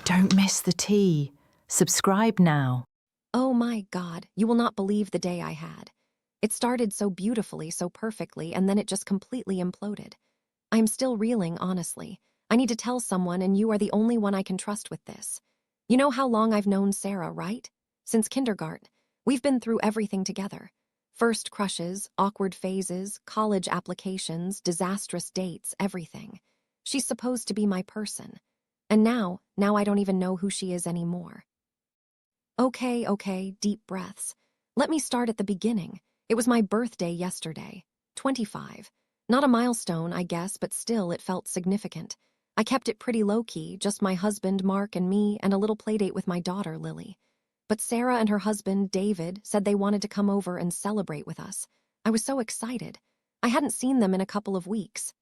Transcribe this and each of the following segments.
Don't miss the tea. Subscribe now. Oh my God, you will not believe the day I had. It started so beautifully, so perfectly, and then it just completely imploded. I am still reeling, honestly. I need to tell someone, and you are the only one I can trust with this. You know how long I've known Sarah, right? Since kindergarten. We've been through everything together. First crushes, awkward phases, college applications, disastrous dates, everything. She's supposed to be my person. And now I don't even know who she is anymore. Okay, deep breaths. Let me start at the beginning. It was my birthday yesterday. 25. Not a milestone, I guess, but still it felt significant. I kept it pretty low-key, just my husband, Mark, and me, and a little playdate with my daughter, Lily. But Sarah and her husband, David, said they wanted to come over and celebrate with us. I was so excited. I hadn't seen them in a couple of weeks.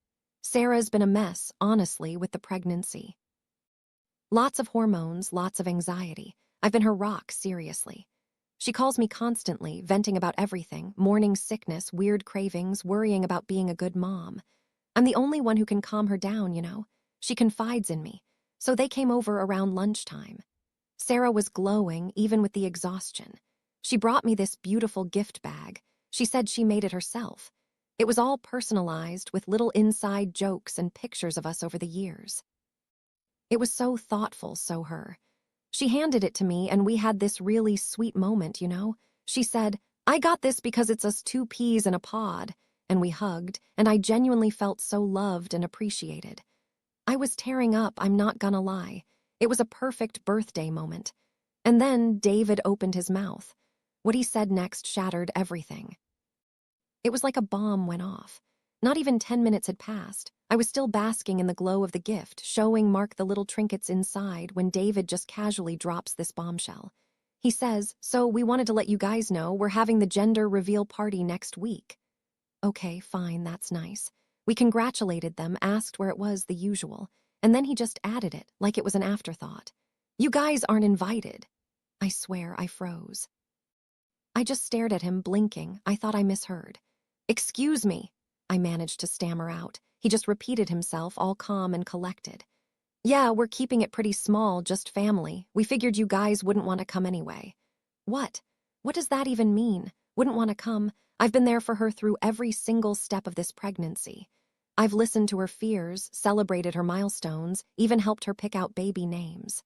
Sarah's been a mess, honestly, with the pregnancy. Lots of hormones, lots of anxiety. I've been her rock, seriously. She calls me constantly, venting about everything, morning sickness, weird cravings, worrying about being a good mom. I'm the only one who can calm her down, you know? She confides in me. So they came over around lunchtime. Sarah was glowing, even with the exhaustion. She brought me this beautiful gift bag. She said she made it herself. It was all personalized, with little inside jokes and pictures of us over the years. It was so thoughtful, so her. She handed it to me, and we had this really sweet moment, you know? She said, "I got this because it's us two peas in a pod," and we hugged, and I genuinely felt so loved and appreciated. I was tearing up, I'm not gonna lie. It was a perfect birthday moment. And then David opened his mouth. What he said next shattered everything. It was like a bomb went off. Not even 10 minutes had passed. I was still basking in the glow of the gift, showing Mark the little trinkets inside, when David just casually drops this bombshell. He says, "So we wanted to let you guys know we're having the gender reveal party next week." Okay, fine, that's nice. We congratulated them, asked where it was, the usual, and then he just added it, like it was an afterthought. "You guys aren't invited." I swear I froze. I just stared at him, blinking. I thought I misheard. "Excuse me," I managed to stammer out. He just repeated himself, all calm and collected. "Yeah, we're keeping it pretty small, just family. We figured you guys wouldn't want to come anyway." What? What does that even mean? Wouldn't want to come? I've been there for her through every single step of this pregnancy. I've listened to her fears, celebrated her milestones, even helped her pick out baby names.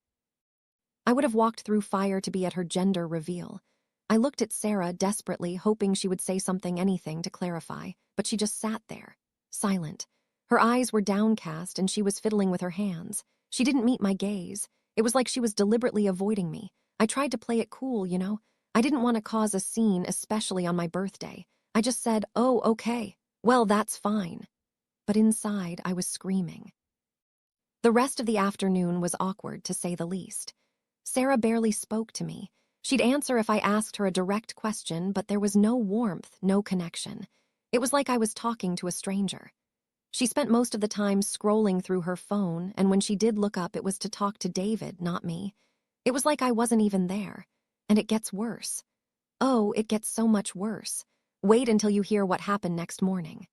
I would have walked through fire to be at her gender reveal. I looked at Sarah desperately, hoping she would say something, anything to clarify, but she just sat there, silent. Her eyes were downcast and she was fiddling with her hands. She didn't meet my gaze. It was like she was deliberately avoiding me. I tried to play it cool, you know? I didn't want to cause a scene, especially on my birthday. I just said, "Oh, okay. Well, that's fine." But inside, I was screaming. The rest of the afternoon was awkward, to say the least. Sarah barely spoke to me. She'd answer if I asked her a direct question, but there was no warmth, no connection. It was like I was talking to a stranger. She spent most of the time scrolling through her phone, and when she did look up, it was to talk to David, not me. It was like I wasn't even there. And it gets worse. Oh, it gets so much worse. Wait until you hear what happened next morning.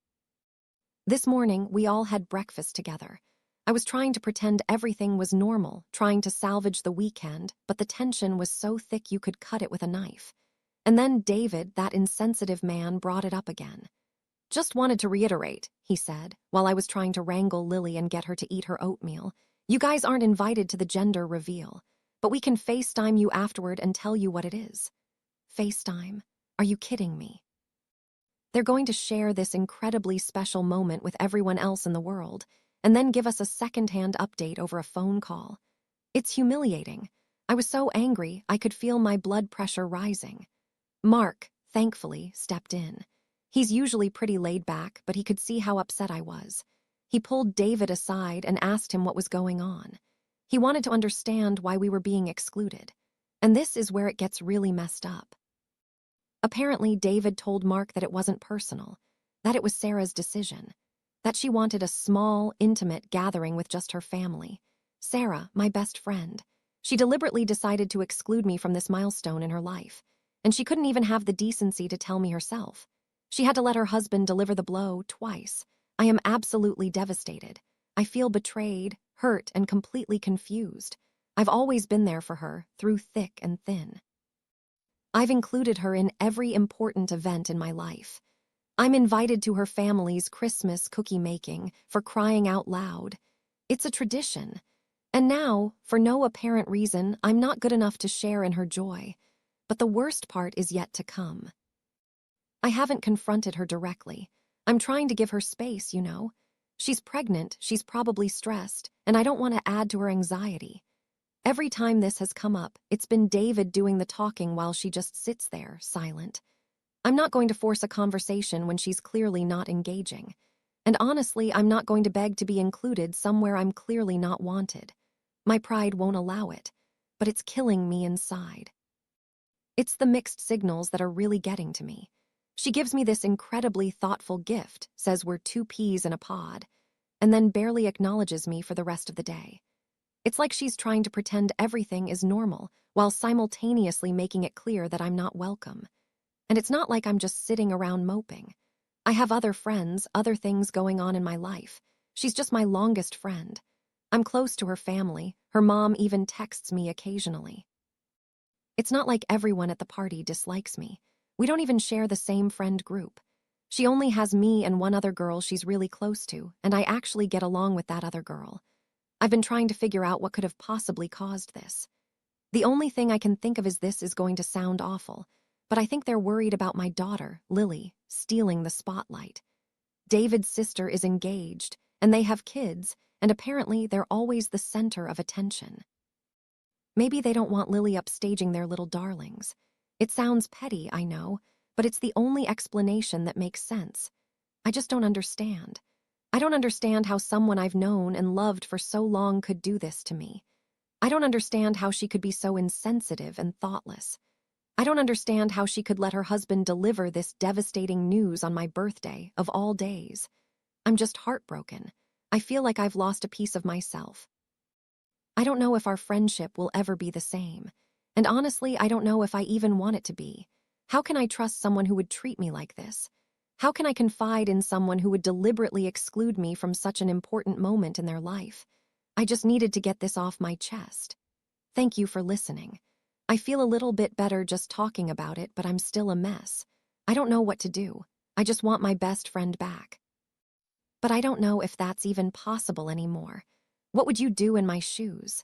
This morning, we all had breakfast together. I was trying to pretend everything was normal, trying to salvage the weekend, but the tension was so thick you could cut it with a knife. And then David, that insensitive man, brought it up again. "Just wanted to reiterate," he said, while I was trying to wrangle Lily and get her to eat her oatmeal. "You guys aren't invited to the gender reveal, but we can FaceTime you afterward and tell you what it is." FaceTime? Are you kidding me? They're going to share this incredibly special moment with everyone else in the world, and then give us a second-hand update over a phone call. It's humiliating. I was so angry, I could feel my blood pressure rising. Mark, thankfully, stepped in. He's usually pretty laid back, but he could see how upset I was. He pulled David aside and asked him what was going on. He wanted to understand why we were being excluded. And this is where it gets really messed up. Apparently, David told Mark that it wasn't personal, that it was Sarah's decision, that she wanted a small, intimate gathering with just her family. Sarah, my best friend. She deliberately decided to exclude me from this milestone in her life, and she couldn't even have the decency to tell me herself. She had to let her husband deliver the blow twice. I am absolutely devastated. I feel betrayed, hurt, and completely confused. I've always been there for her, through thick and thin. I've included her in every important event in my life. I'm invited to her family's Christmas cookie making, for crying out loud. It's a tradition. And now, for no apparent reason, I'm not good enough to share in her joy. But the worst part is yet to come. I haven't confronted her directly. I'm trying to give her space, you know. She's pregnant, she's probably stressed, and I don't want to add to her anxiety. Every time this has come up, it's been David doing the talking while she just sits there, silent. I'm not going to force a conversation when she's clearly not engaging. And honestly, I'm not going to beg to be included somewhere I'm clearly not wanted. My pride won't allow it, but it's killing me inside. It's the mixed signals that are really getting to me. She gives me this incredibly thoughtful gift, says we're two peas in a pod, and then barely acknowledges me for the rest of the day. It's like she's trying to pretend everything is normal, while simultaneously making it clear that I'm not welcome. And it's not like I'm just sitting around moping. I have other friends, other things going on in my life. She's just my longest friend. I'm close to her family. Her mom even texts me occasionally. It's not like everyone at the party dislikes me. We don't even share the same friend group. She only has me and one other girl she's really close to, and I actually get along with that other girl. I've been trying to figure out what could have possibly caused this. The only thing I can think of is this is going to sound awful, but I think they're worried about my daughter, Lily, stealing the spotlight. David's sister is engaged, and they have kids, and apparently they're always the center of attention. Maybe they don't want Lily upstaging their little darlings. It sounds petty, I know, but it's the only explanation that makes sense. I just don't understand. I don't understand how someone I've known and loved for so long could do this to me. I don't understand how she could be so insensitive and thoughtless. I don't understand how she could let her husband deliver this devastating news on my birthday, of all days. I'm just heartbroken. I feel like I've lost a piece of myself. I don't know if our friendship will ever be the same. And honestly, I don't know if I even want it to be. How can I trust someone who would treat me like this? How can I confide in someone who would deliberately exclude me from such an important moment in their life? I just needed to get this off my chest. Thank you for listening. I feel a little bit better just talking about it, but I'm still a mess. I don't know what to do. I just want my best friend back. But I don't know if that's even possible anymore. What would you do in my shoes?